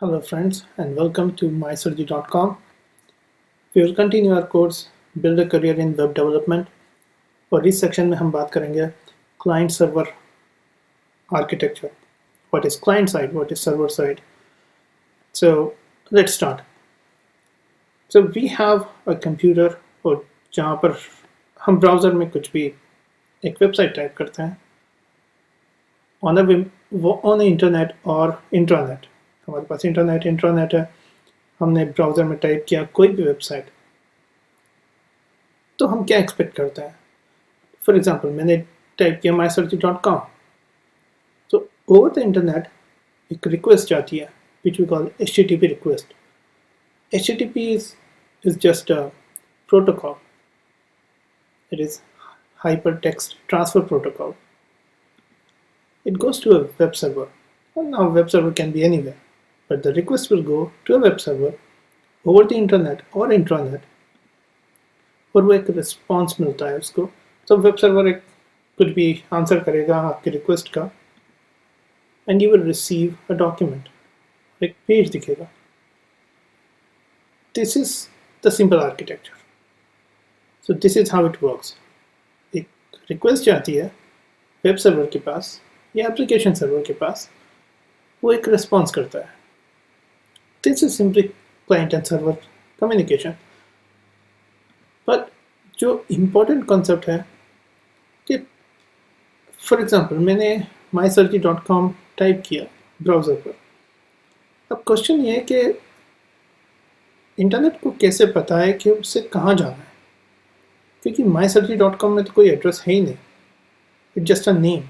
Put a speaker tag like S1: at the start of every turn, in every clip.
S1: Hello friends and welcome to mysurgery.com. We will continue our course Build a Career in Web Development और इस section में हम बात करेंगे Client Server Architecture. What is client side? What is server side? So let's start. So we have a computer और जहाँ पर हम ब्राउज़र में कुछ भी एक वेबसाइट टाइप करते हैं on the internet और इंट्रानेट. हमारे पास इंट्रानेट है, हमने ब्राउज़र में टाइप किया कोई भी वेबसाइट, तो हम क्या एक्सपेक्ट करते हैं. फॉर एग्जांपल मैंने टाइप किया mysurgery.com, तो ओवर द इंटरनेट एक रिक्वेस्ट जाती है which we call HTTP request. HTTP is just a protocol. It is hypertext transfer protocol. It goes to a web server. Well, now web server can be anywhere, but the request will go to a web server over the internet or intranet, और वो एक response मिलता है उसको. तो web server एक कुछ भी आंसर करेगा आपके रिक्वेस्ट का and you will receive a document, एक पेज दिखेगा. This is the simple architecture. So this is how it works. एक रिक्वेस्ट जाती है वेब सर्वर के पास या एप्लीकेशन सर्वर के पास, वो एक रिस्पॉन्स करता है. This is simply client and server communication. But जो इम्पोर्टेंट कॉन्सेप्ट है कि फॉर एग्जांपल मैंने mysurgery.com टाइप किया ब्राउज़र पर. अब क्वेश्चन ये है कि इंटरनेट को कैसे पता है कि उससे कहाँ जाना है, क्योंकि mysurgery.com में तो कोई एड्रेस है ही नहीं. It's just a name.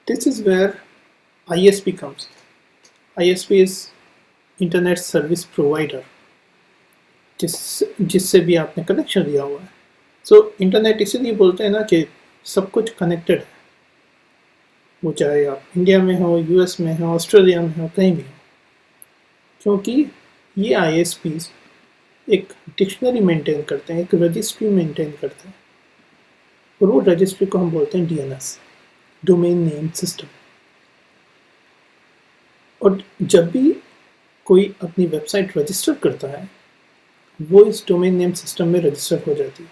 S1: This is where ISP comes. ISP is internet service provider, जिससे भी आपने कनेक्शन दिया हुआ है. सो इंटरनेट इसीलिए बोलते हैं ना कि सब कुछ कनेक्टेड है, वो चाहे आप इंडिया में हो, US में हो, ऑस्ट्रेलिया में हो, कहीं भी हो, क्योंकि ये ISPs एक डिक्शनरी मेंटेन करते हैं, एक रजिस्ट्री मेंटेन करते हैं, और वो रजिस्ट्री को हम बोलते हैं DNS, डोमेन नेम सिस्टम. और जब भी कोई अपनी वेबसाइट रजिस्टर करता है वो इस डोमेन नेम सिस्टम में रजिस्टर हो जाती है.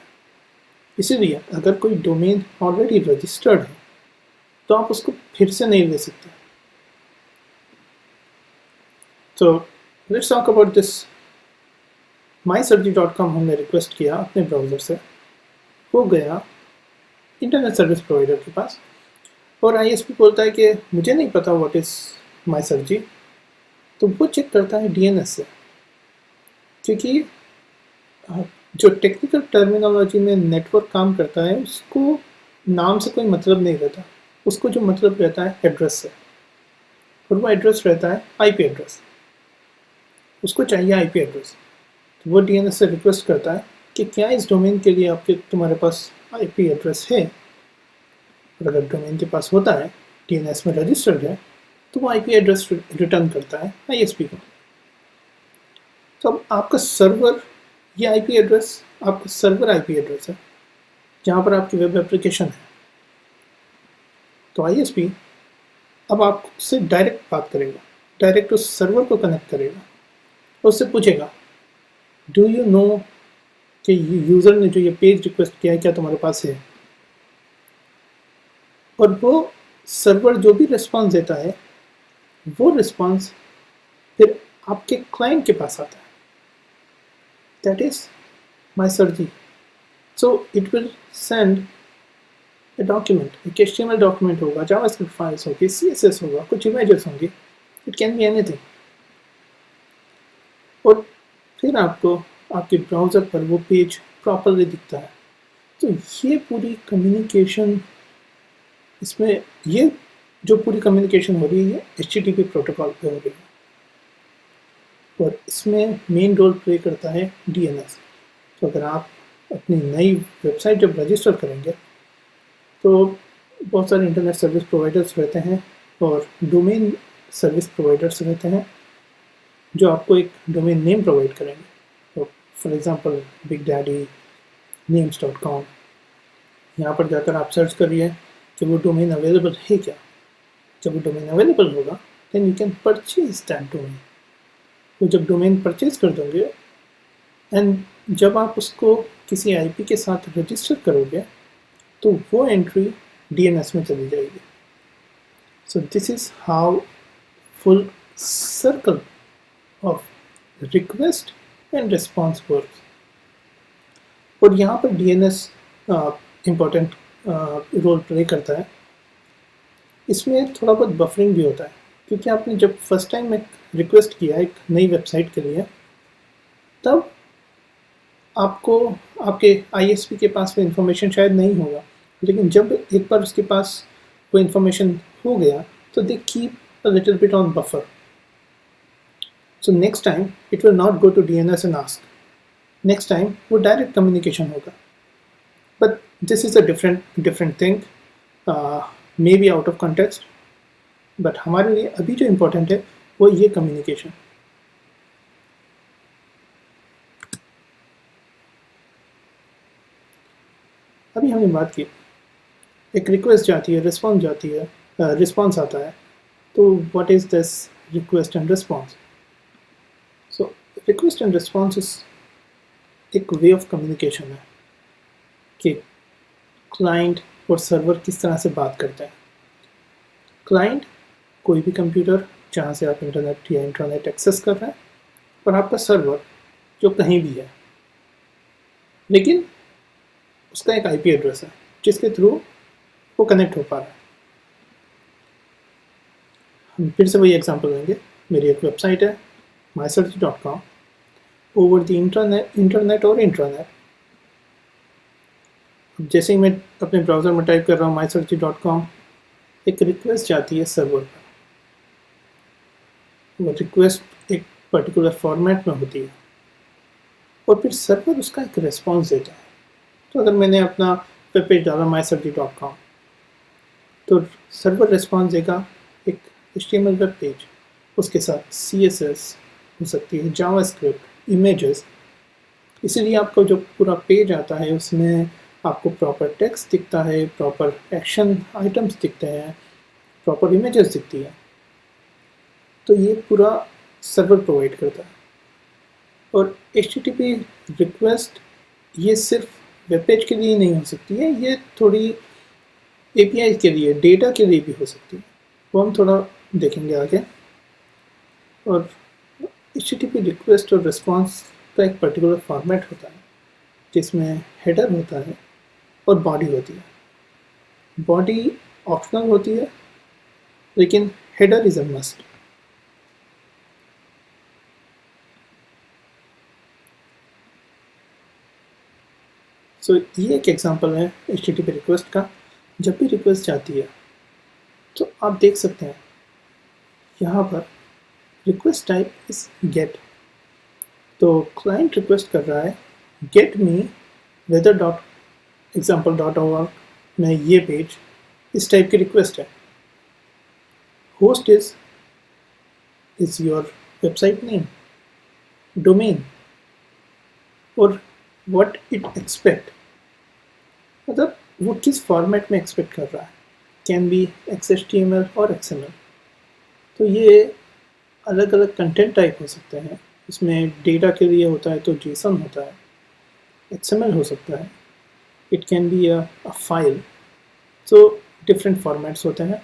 S1: इसीलिए अगर कोई डोमेन ऑलरेडी रजिस्टर्ड है तो आप उसको फिर से नहीं ले सकते. तो let's talk about this. mysurgery.com हमने रिक्वेस्ट किया अपने ब्राउज़र से, वो गया इंटरनेट सर्विस प्रोवाइडर के पास, और ISP बोलता है कि मुझे नहीं पता व्हाट इज़ mysurgery. तो वो चेक करता है DNS से, क्योंकि जो टेक्निकल टर्मिनोलॉजी में नेटवर्क काम करता है उसको नाम से कोई मतलब नहीं रहता. उसको जो मतलब रहता है एड्रेस से, और वो एड्रेस रहता है IP एड्रेस. उसको चाहिए IP एड्रेस. तो वो DNS से रिक्वेस्ट करता है कि क्या इस डोमेन के लिए तुम्हारे पास IP एड्रेस है. और अगर डोमेन के पास होता है, DNS में रजिस्टर्ड है, तो वो IP एड्रेस रिटर्न करता है ISP को. तो अब आपका सर्वर, ये IP एड्रेस आपका सर्वर IP एड्रेस है जहाँ पर आपकी वेब एप्लीकेशन है. तो ISP अब आपसे डायरेक्ट बात करेगा, डायरेक्ट उस सर्वर को कनेक्ट करेगा, उससे पूछेगा डू यू नो कि यूज़र ने जो ये पेज रिक्वेस्ट किया है क्या तुम्हारे पास है. और वो सर्वर जो भी रिस्पॉन्स देता है वो रिस्पॉन्स फिर आपके क्लाइंट के पास आता है. That is mysurgery. So it will send a document. एक HTML डॉक्यूमेंट होगा, JavaScript फाइल्स होगी, CSS होगा, कुछ इमेजेस होंगी. It can be anything. और फिर आपको आपके ब्राउज़र पर वो पेज प्रॉपरली दिखता है. तो ये पूरी कम्युनिकेशन, इसमें ये जो पूरी कम्युनिकेशन हो रही है HTTP प्रोटोकॉल पे हो रही है, और इसमें मेन रोल प्ले करता है DNS. तो अगर आप अपनी नई वेबसाइट जब रजिस्टर करेंगे तो बहुत सारे इंटरनेट सर्विस प्रोवाइडर्स रहते हैं और डोमेन सर्विस प्रोवाइडर्स रहते हैं जो आपको एक डोमेन नेम प्रोवाइड करेंगे. तो for example big daddy, names.com, यहाँ पर जाकर आप सर्च करिए कि वो डोमेन अवेलेबल है क्या. जब वो डोमेन अवेलेबल होगा then you can purchase that domain. तो जब डोमेन परचेज कर दोगे एंड जब आप उसको किसी आईपी के साथ रजिस्टर करोगे तो वो एंट्री डीएनएस में चली जाएगी। So this is how full circle of request and response work. और यहाँ पर डीएनएस इम्पोर्टेंट रोल प्ले करता है। इसमें थोड़ा बहुत बफरिंग भी होता है, क्योंकि आपने जब फर्स्ट टाइम एक रिक्वेस्ट किया एक नई वेबसाइट के लिए, तब आपको आपके आईएसपी के पास वो इन्फॉर्मेशन शायद नहीं होगा, लेकिन जब एक बार उसके पास वो इन्फॉर्मेशन हो गया तो they keep a little bit on buffer. So next time it will not go to DNS and ask, next time वो डायरेक्ट कम्युनिकेशन होगा। But this is a different thing, maybe out of context, but हमारे लिए अभी जो important है वो ये communication. अभी हमने बात की एक रिक्वेस्ट जाती है, रिस्पॉन्स जाती है, रिस्पॉन्स आता है, तो what is this request and response? So request and response is एक वे ऑफ कम्युनिकेशन है कि क्लाइंट और सर्वर किस तरह से बात करते हैं। क्लाइंट कोई भी कंप्यूटर जहाँ से आप इंटरनेट या इंटरनेट एक्सेस कर रहे हैं, और आपका सर्वर जो कहीं भी है, लेकिन उसका एक आईपी एड्रेस है जिसके थ्रू वो कनेक्ट हो पा रहा है। हम फिर से वही एग्जांपल लेंगे। मेरी एक वेबसाइट है mysearch.com, ओवर द इंटरनेट और इंट्रानेट। जैसे ही मैं अपने ब्राउज़र में टाइप कर रहा हूँ mysearch.com, एक रिक्वेस्ट जाती है सर्वर पर। वो रिक्वेस्ट एक पर्टिकुलर फॉर्मेट में होती है और फिर सर्वर उसका एक रिस्पॉन्स देता है। तो अगर मैंने अपना वेब पेज डाला mysearch.com, तो सर्वर रिस्पॉन्स देगा एक HTML वेब पेज, उसके साथ CSS हो सकती है, जावास्क्रिप्ट, इमेजेस। इसीलिए आपका जो पूरा पेज आता है उसमें आपको प्रॉपर टेक्स्ट दिखता है, प्रॉपर एक्शन आइटम्स दिखते हैं, प्रॉपर इमेजेस दिखती है। तो ये पूरा सर्वर प्रोवाइड करता है। और HTTP रिक्वेस्ट ये सिर्फ वेब पेज के लिए नहीं हो सकती है, ये थोड़ी API के लिए, डेटा के लिए भी हो सकती है, वो हम थोड़ा देखेंगे आगे। और HTTP रिक्वेस्ट और रिस्पॉन्स का एक पर्टिकुलर फॉर्मेट होता है जिसमें हेडर होता है और बॉडी होती है। बॉडी ऑप्शनल होती है, लेकिन हेडर इज़ अ मस्ट। सो ये एक एग्जांपल है HTTP रिक्वेस्ट का। जब भी रिक्वेस्ट जाती है तो आप देख सकते हैं यहाँ पर रिक्वेस्ट टाइप इज गेट। तो क्लाइंट रिक्वेस्ट कर रहा है get me whether dot example dot org में ये पेज, इस टाइप की रिक्वेस्ट है। Host is your website name, domain, और व्हाट इट एक्सपेक्ट, मतलब वो किस फॉर्मेट में एक्सपेक्ट कर रहा है, कैन बी XHTML और XML। तो ये अलग अलग कंटेंट टाइप हो सकते हैं। इसमें डेटा के लिए होता है तो JSON होता है, XML हो सकता है, it can be a file. So different formats होते हैं।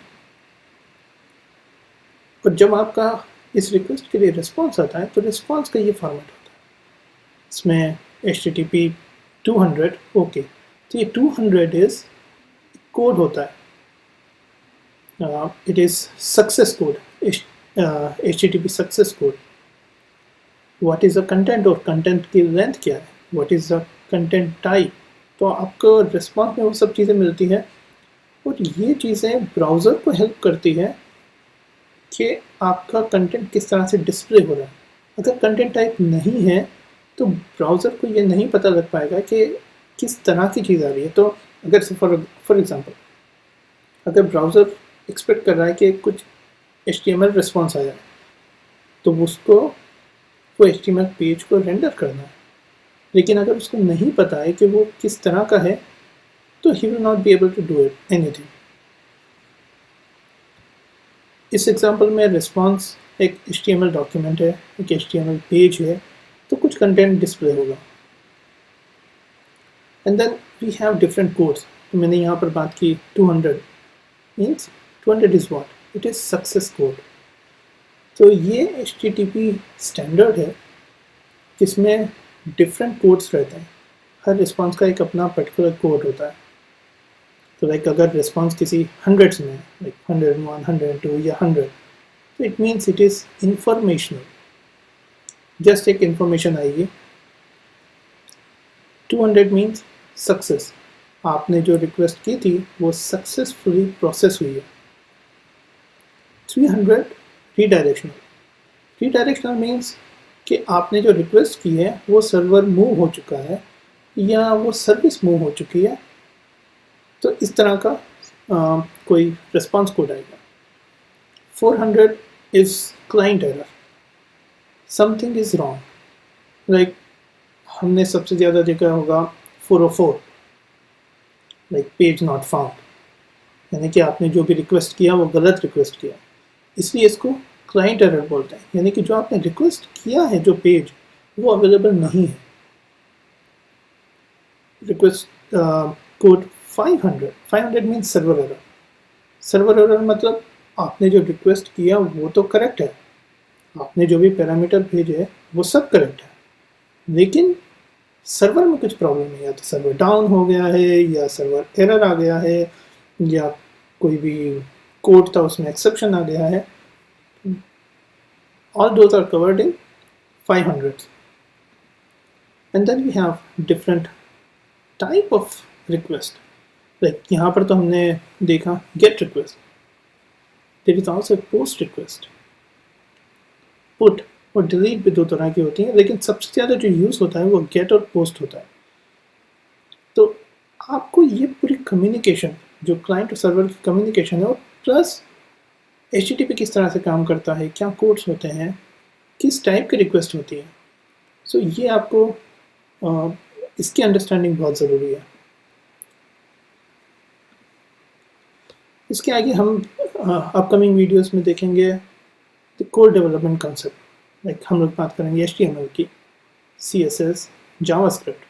S1: और जब आपका इस रिक्वेस्ट के लिए रिस्पॉन्स आता है तो रिस्पॉन्स का ये फॉर्मेट होता है। इसमें HTTP 200 ओके, तो ये 200 इज कोड होता है, it is success code, HTTP success code. What is the content, और कंटेंट की लेंथ क्या है, what is the content type. तो आपको रिस्पॉन्स में वो सब चीज़ें मिलती हैं, और ये चीज़ें ब्राउज़र को हेल्प करती है कि आपका कंटेंट किस तरह से डिस्प्ले हो रहा है। अगर कंटेंट टाइप नहीं है तो ब्राउज़र को ये नहीं पता लग पाएगा कि किस तरह की चीज़ आ रही है। तो अगर फॉर एग्ज़ाम्पल अगर ब्राउज़र एक्सपेक्ट कर रहा है कि कुछ HTML रिस्पॉन्स आया, तो उसको वो HTML पेज को रेंडर करना है, लेकिन अगर उसको नहीं पता है कि वो किस तरह का है, तो he will not be able to do it anything. इस एग्जांपल में रिस्पॉन्स एक HTML डॉक्यूमेंट है, एक HTML पेज है, तो कुछ कंटेंट डिस्प्ले होगा। And then we have different codes. तो मैंने यहाँ पर बात की 200 means 200 is what, it is success code. तो ये HTTP स्टैंडर्ड है जिसमें डिफरेंट कोड्स रहते हैं। हर रिस्पॉन्स का एक अपना पर्टिकुलर कोड होता है। तो लाइक अगर रिस्पॉन्स किसी हंड्रेड्स में है, लाइक 101, 102 या 100, तो it means it is informational, just एक इंफॉर्मेशन आएगी। 200 मीन्स सक्सेस, आपने जो रिक्वेस्ट की थी वो सक्सेसफुली प्रोसेस हुई है। 300 रीडायरेक्शनल, रीडायरेक्शनल मीन्स कि आपने जो रिक्वेस्ट की है वो सर्वर मूव हो चुका है या वो सर्विस मूव हो चुकी है, तो इस तरह का कोई रिस्पॉन्स कोड आएगा। 400 is client error, something is wrong, like हमने सबसे ज़्यादा देखा होगा 404, लाइक पेज नॉट फाउंड, यानी कि आपने जो भी रिक्वेस्ट किया वो गलत रिक्वेस्ट किया, इसलिए इसको क्लाइंट एरर बोलते हैं। यानी कि जो आपने रिक्वेस्ट किया है जो पेज, वो अवेलेबल नहीं है। Request code 500 means server error. Server error मतलब आपने जो रिक्वेस्ट किया वो तो करेक्ट है, आपने जो भी पैरामीटर भेजे वो सब करेक्ट है, लेकिन सर्वर में कुछ प्रॉब्लम है, या तो सर्वर डाउन हो गया है, या सर्वर एरर आ गया है, या कोई भी कोड था उसमें एक्सेप्शन आ गया है। All those are covered in 500s. And then we have different type of request. Like यहाँ पर तो हमने देखा get request. There is also post request. Put और delete भी दो तरह की होती हैं, लेकिन सबसे ज़्यादा जो यूज़ होता है वो get और post होता है। तो आपको ये पूरी कम्युनिकेशन, जो क्लाइंट और सर्वर की कम्युनिकेशन है, और प्लस HTTP किस तरह से काम करता है, क्या कोड्स होते हैं, किस टाइप की रिक्वेस्ट होती है, सो ये आपको इसकी अंडरस्टैंडिंग बहुत ज़रूरी है। इसके आगे हम अपकमिंग वीडियोस में देखेंगे the core development concept, like हम लोग बात करेंगे HTML की, CSS, जावास्क्रिप्ट,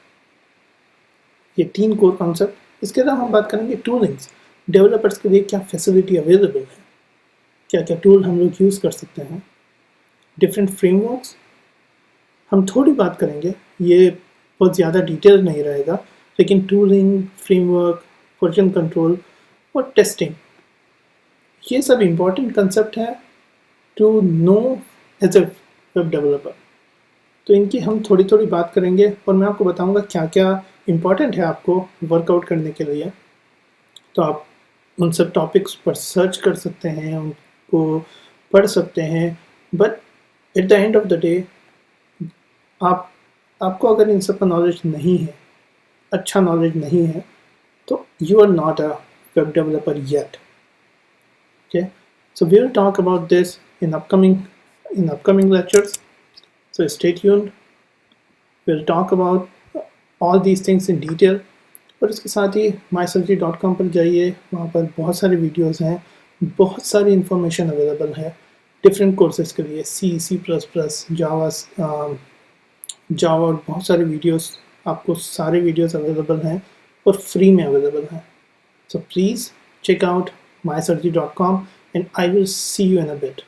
S1: ये 3 कोर कॉन्सेप्ट। इसके अलावा हम बात करेंगे टूलिंग्स, डेवलपर्स के लिए क्या फैसिलिटी अवेलेबल है, क्या क्या टूल हम लोग यूज़ कर सकते हैं, डिफरेंट फ्रेमवर्क्स हम थोड़ी बात करेंगे, ये बहुत ज़्यादा डिटेल नहीं रहेगा, लेकिन टूलिंग, फ्रेमवर्क, वर्जन कंट्रोल और टेस्टिंग, ये सब इम्पॉर्टेंट कंसेप्ट है to know as a web developer. तो इनकी हम थोड़ी थोड़ी बात करेंगे और मैं आपको बताऊंगा क्या क्या इम्पॉर्टेंट है आपको वर्कआउट करने के लिए। तो आप उन सब टॉपिक्स पर सर्च कर सकते हैं, उनको पढ़ सकते हैं, but at the end of the day आपको अगर इन सब का नॉलेज नहीं है, अच्छा नॉलेज नहीं है, तो you are not a web developer yet. Okay, so we will talk about this in upcoming lectures, so stay tuned. We'll talk about all these things in detail. और इसके साथ ही mysurgery.com पर जाइए, वहाँ पर बहुत सारे वीडियोस हैं, बहुत सारी इंफॉर्मेशन अवेलेबल है डिफरेंट कोर्सेज के लिए, C++, जावा और बहुत सारे वीडियोस, आपको सारे वीडियोस अवेलेबल हैं और फ्री में अवेलेबल हैं। So please check out mysurgery.com and I will see you in a bit.